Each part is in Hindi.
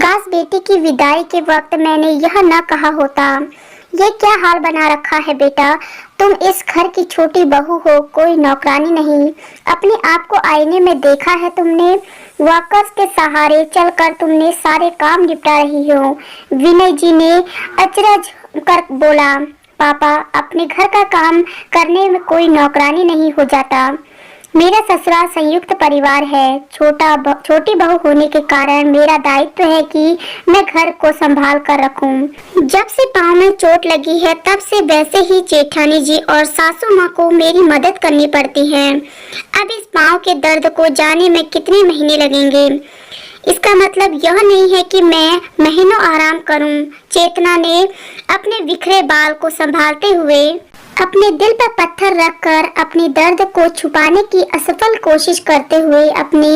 काश बेटी की विदाई के वक्त मैंने यह न कहा होता। ये क्या हाल बना रखा है बेटा, तुम इस घर की छोटी बहू हो, कोई नौकरानी नहीं। अपने आप को आईने में देखा है तुमने? वॉकर्स के सहारे चलकर तुमने सारे काम निपटा रही हो। विनय जी ने अचरज कर बोला, पापा अपने घर का काम करने में कोई नौकरानी नहीं हो जाता। मेरा ससुराल संयुक्त परिवार है। छोटी बहू होने के कारण मेरा दायित्व है कि मैं घर को संभाल कर रखूं। जब से पाँव में चोट लगी है तब से वैसे ही जेठानी जी और सासू माँ को मेरी मदद करनी पड़ती है। अब इस पाँव के दर्द को जाने में कितने महीने लगेंगे। इसका मतलब यह नहीं है कि मैं महीनों आराम करूं। चेतना ने अपने बिखरे बाल को संभालते हुए अपने दिल पर पत्थर रखकर अपने दर्द को छुपाने की असफल कोशिश करते हुए अपने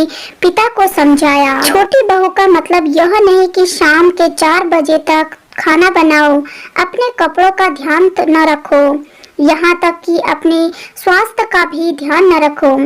पिता को समझाया। छोटी बहू का मतलब यह नहीं कि शाम के 4 बजे तक खाना बनाओ, अपने कपड़ों का ध्यान न रखो, यहाँ तक कि अपने स्वास्थ्य का भी ध्यान न रखो।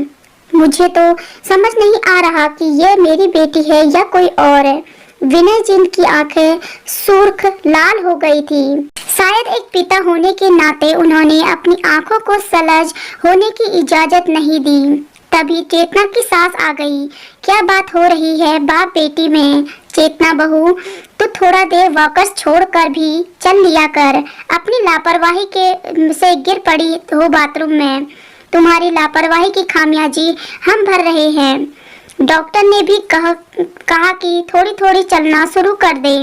मुझे तो समझ नहीं आ रहा कि ये मेरी बेटी है या कोई और है। विनय जी की आंखें सुर्ख लाल हो गई थी। शायद एक पिता होने के नाते उन्होंने अपनी आंखों को सलज होने की इजाजत नहीं दी। तभी चेतना की सांस आ गई। क्या बात हो रही है बाप बेटी में? चेतना बहू, तो थोड़ा देर वॉकर्स छोड़कर भी चल लिया कर। अपनी लापरवाही के से गिर पड़ी हो बाथरूम में। तुम्हारी लापरवाही की खामियाजी हम भर रहे हैं। डॉक्टर ने भी कहा कि थोड़ी थोड़ी चलना शुरू कर दे,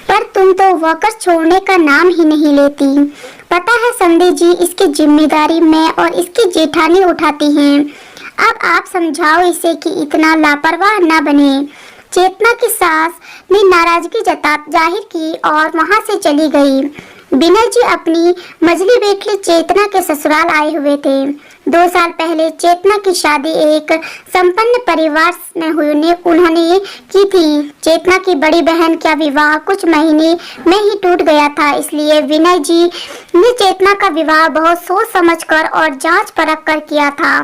पर तुम तो वॉकर्स छोड़ने का नाम ही नहीं लेती। पता है संदीप जी, इसकी जिम्मेदारी मैं और इसकी जेठानी उठाती हैं। अब आप समझाओ इसे कि इतना लापरवाह न बने। चेतना की सास ने नाराजगी जाहिर की और वहां से चली गई। विनय जी अपनी मजली बेटी चेतना के ससुराल आए हुए थे। 2 साल पहले चेतना की शादी एक संपन्न परिवार में उन्होंने की थी। चेतना की बड़ी बहन का विवाह कुछ महीने में ही टूट गया था, इसलिए विनय जी ने चेतना का विवाह बहुत सोच समझकर और जांच परख कर किया था।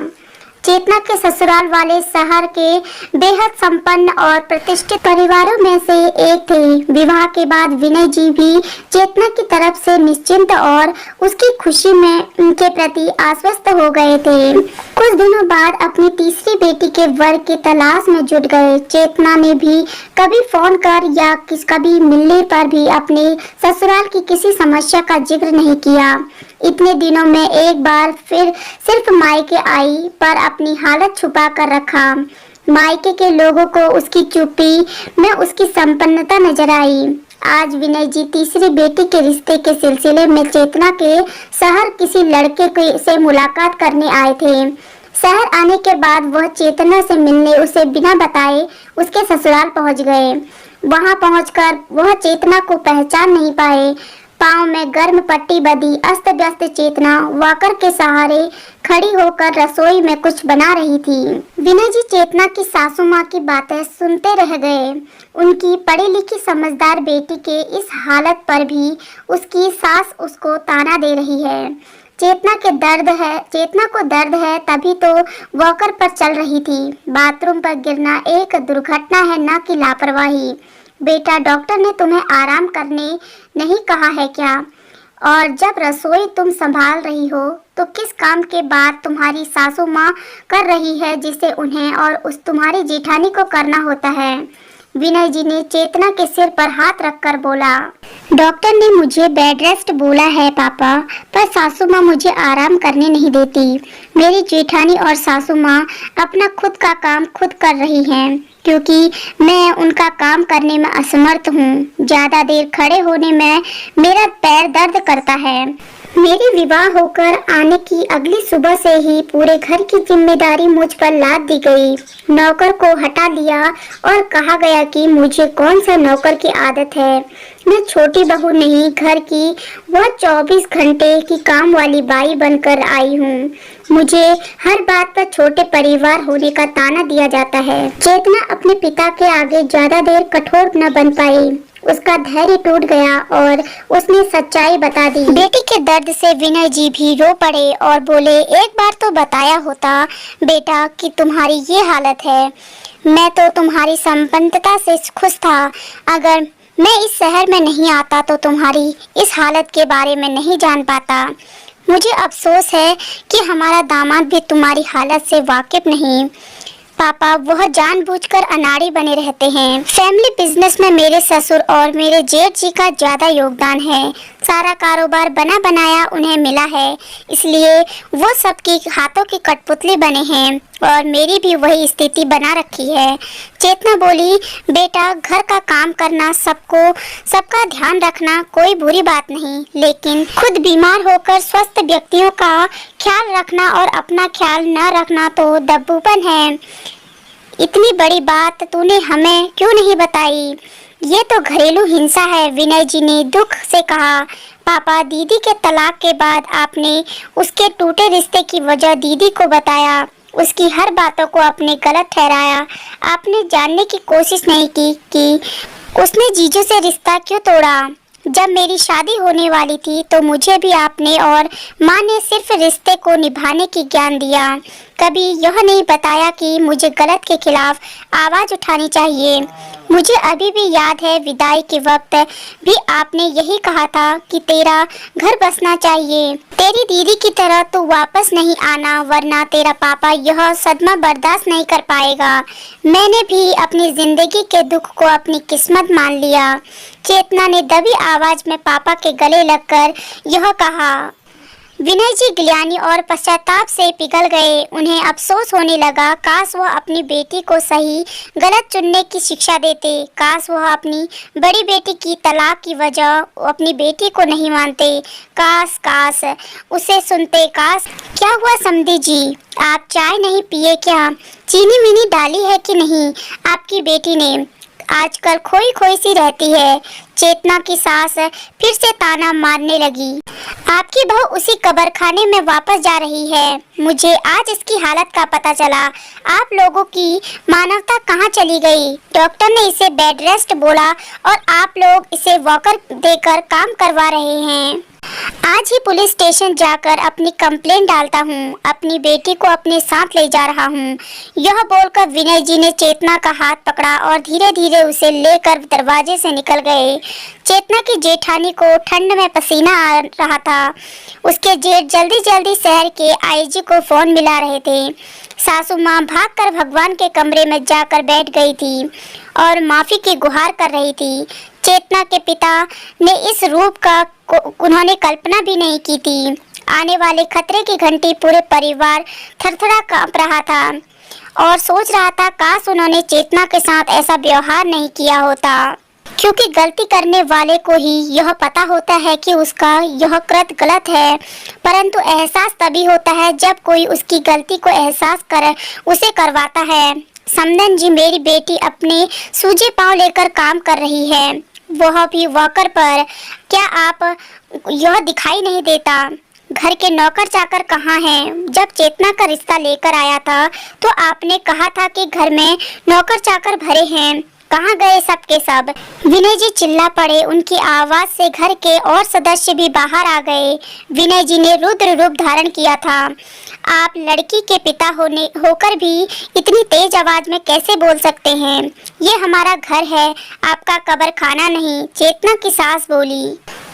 चेतना के ससुराल वाले शहर के बेहद संपन्न और प्रतिष्ठित परिवारों में से एक थे। विवाह के बाद विनय जी भी चेतना की तरफ से निश्चिंत और उसकी खुशी में उनके प्रति आश्वस्त हो गए थे। कुछ दिनों बाद अपनी तीसरी बेटी के वर की तलाश में जुट गए। चेतना ने भी कभी फोन कर या कभी मिलने पर भी अपने ससुराल की किसी समस्या का जिक्र नहीं किया। इतने दिनों में एक बार फिर सिर्फ मायके आई, पर अपनी हालत छुपा कर रखा। मायके के लोगों को उसकी चुप्पी में उसकी संपन्नता नजर आई। आज विनय जी तीसरी बेटी के रिश्ते के सिलसिले में चेतना के शहर किसी लड़के से मुलाकात करने आए थे। शहर आने के बाद वह चेतना से मिलने उसे बिना बताए उसके ससुराल पहुंच गए। वहां पहुंचकर वह चेतना को पहचान नहीं पाए। पाँव में गर्म पट्टी बंधी अस्त व्यस्त चेतना वॉकर के सहारे खड़ी होकर रसोई में कुछ बना रही थी। विनय जी चेतना की सासू माँ की बातें सुनते रह गए। उनकी पढ़ी लिखी समझदार बेटी के इस हालत पर भी उसकी सास उसको ताना दे रही है। चेतना को दर्द है तभी तो वॉकर पर चल रही थी। बाथरूम पर गिरना एक दुर्घटना है, न कि लापरवाही। बेटा, डॉक्टर ने तुम्हें आराम करने नहीं कहा है क्या? और जब रसोई तुम संभाल रही हो तो किस काम के बाद तुम्हारी सासू माँ कर रही है जिसे उन्हें और उस तुम्हारी जेठानी को करना होता है। विनय जी ने चेतना के सिर पर हाथ रखकर बोला, डॉक्टर ने मुझे बेड रेस्ट बोला है पापा, पर सासू माँ मुझे आराम करने नहीं देती। मेरी जेठानी और सासू माँ अपना खुद का काम खुद कर रही हैं, क्योंकि मैं उनका काम करने में असमर्थ हूँ। ज्यादा देर खड़े होने में मेरा पैर दर्द करता है। मेरे विवाह होकर आने की अगली सुबह से ही पूरे घर की जिम्मेदारी मुझ पर लाद दी गई। नौकर को हटा दिया और कहा गया कि मुझे कौन सा नौकर की आदत है। मैं छोटी बहू नहीं, घर की वह 24 घंटे की काम वाली बाई बनकर आई हूँ। मुझे हर बात पर छोटे परिवार होने का ताना दिया जाता है। चेतना अपने पिता के आगे ज्यादा देर कठोर न बन पाई। उसका धैर्य टूट गया और उसने सच्चाई बता दी। बेटी के दर्द से विनय जी भी रो पड़े और बोले, एक बार तो बताया होता बेटा कि तुम्हारी ये हालत है। मैं तो तुम्हारी संपन्नता से खुश था। अगर मैं इस शहर में नहीं आता तो तुम्हारी इस हालत के बारे में नहीं जान पाता। मुझे अफसोस है कि हमारा दामाद भी तुम्हारी हालत से वाकिफ नहीं। पापा, वह जानबूझकर अनाड़ी बने रहते हैं। फैमिली बिजनेस में मेरे ससुर और मेरे जेठ जी का ज्यादा योगदान है। सारा कारोबार बना बनाया उन्हें मिला है, इसलिए वो सबकी हाथों की कठपुतली बने हैं और मेरी भी वही स्थिति बना रखी है। चेतना बोली, बेटा घर का काम करना, सबका ध्यान रखना कोई बुरी बात नहीं, लेकिन खुद बीमार होकर स्वस्थ व्यक्तियों का ख्याल रखना और अपना ख्याल न रखना तो दब्बूपन है। इतनी बड़ी बात तूने हमें क्यों नहीं बताई? ये तो घरेलू हिंसा है, विनय जी ने दुख से कहा। पापा, दीदी के तलाक के बाद आपने उसके टूटे रिश्ते की वजह दीदी को बताया, उसकी हर बातों को आपने गलत ठहराया। आपने जानने की कोशिश नहीं की कि उसने जीजू से रिश्ता क्यों तोड़ा। जब मेरी शादी होने वाली थी तो मुझे भी आपने और माँ ने सिर्फ रिश्ते को निभाने की ज्ञान दिया। कभी यह नहीं बताया कि मुझे गलत के खिलाफ आवाज उठानी चाहिए। मुझे अभी भी याद है, विदाई के वक्त भी आपने यही कहा था कि तेरा घर बसना चाहिए। तेरी दीदी की तरह तू वापस नहीं आना, वरना तेरा पापा यह सदमा बर्दाश्त नहीं कर पाएगा। मैंने भी अपनी जिंदगी के दुख को अपनी किस्मत मान लिया। चेतना ने दबी आवाज में पापा के गले लगकर यह कहा। विनय जी गिलानी और पश्चाताप से पिघल गए। उन्हें अफसोस होने लगा, काश वह अपनी बेटी को सही गलत चुनने की शिक्षा देते। काश वह अपनी बड़ी बेटी की तलाक की वजह अपनी बेटी को नहीं मानते। काश उसे सुनते। काश। क्या हुआ समधी जी, आप चाय नहीं पिए क्या? चीनी मीनी डाली है कि नहीं? आपकी बेटी ने आजकल खोई खोई सी रहती है। चेतना की सास फिर से ताना मारने लगी। आपकी बहू उसी कब्रखाने में वापस जा रही है। मुझे आज इसकी हालत का पता चला। आप लोगों की मानवता कहाँ चली गई? डॉक्टर ने इसे बेड रेस्ट बोला और आप लोग इसे वॉकर देकर काम करवा रहे हैं। आज ही पुलिस स्टेशन जाकर अपनी कंप्लेंट डालता हूँ। अपनी बेटी को अपने साथ ले जा रहा हूँ। यह बोलकर विनय जी ने चेतना का हाथ पकड़ा और धीरे धीरे उसे लेकर दरवाजे से निकल गए। चेतना की जेठानी को ठंड में पसीना आ रहा था। उसके जेठ जल्दी जल्दी शहर के आईजी को फोन मिला रहे थे। सासू माँ भागकर भगवान के कमरे में जाकर बैठ गई थी और माफी की गुहार कर रही थी। चेतना के पिता ने इस रूप का उन्होंने कल्पना भी नहीं की थी। आने वाले खतरे की घंटी पूरे परिवार थरथरा कांप रहा था और सोच रहा था, काश उन्होंने चेतना के साथ ऐसा व्यवहार नहीं किया होता, क्योंकि गलती करने वाले को ही यह पता होता है कि उसका यह कृत्य गलत है। परंतु एहसास तभी होता है जब कोई उसकी गलती को एहसास कर उसे करवाता है। समदन जी, मेरी बेटी अपने सूजे पांव लेकर काम कर रही है, वह भी वॉकर पर। क्या आप यह दिखाई नहीं देता? घर के नौकर चाकर कहाँ हैं? जब चेतना का रिश्ता लेकर आया था तो आपने कहा था कि घर में नौकर चाकर भरे हैं, कहाँ गए सब के सब? विनय जी चिल्ला पड़े। उनकी आवाज से घर के और सदस्य भी बाहर आ गए। विनय जी ने रुद्र रूप धारण किया था। आप लड़की के पिता होकर भी इतनी तेज आवाज में कैसे बोल सकते हैं? ये हमारा घर है, आपका कब्रखाना नहीं। चेतना की सास बोली।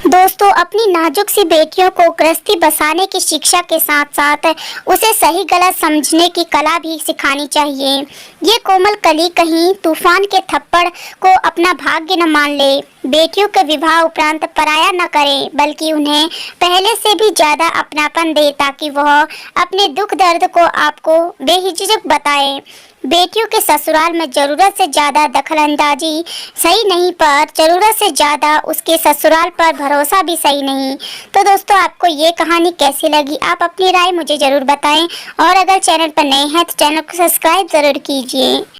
दोस्तों, अपनी नाजुक सी बेटियों को गृहस्थी बसाने की शिक्षा के साथ साथ उसे सही गलत समझने की कला भी सिखानी चाहिए। ये कोमल कली कहीं तूफान के थप्पड़ को अपना भाग्य न मान ले। बेटियों के विवाह उपरांत पराया न करे, बल्कि उन्हें पहले से भी ज्यादा अपनापन दे, ताकि वह अपने दुख दर्द को आपको बेहिचक बताए। बेटियों के ससुराल में जरूरत से ज्यादा दखलंदाजी सही नहीं, पर जरूरत से ज्यादा उसके ससुराल पर भरोसा भी सही नहीं। तो दोस्तों, आपको ये कहानी कैसी लगी? आप अपनी राय मुझे जरूर बताएं और अगर चैनल पर नए हैं तो चैनल को सब्सक्राइब जरूर कीजिए।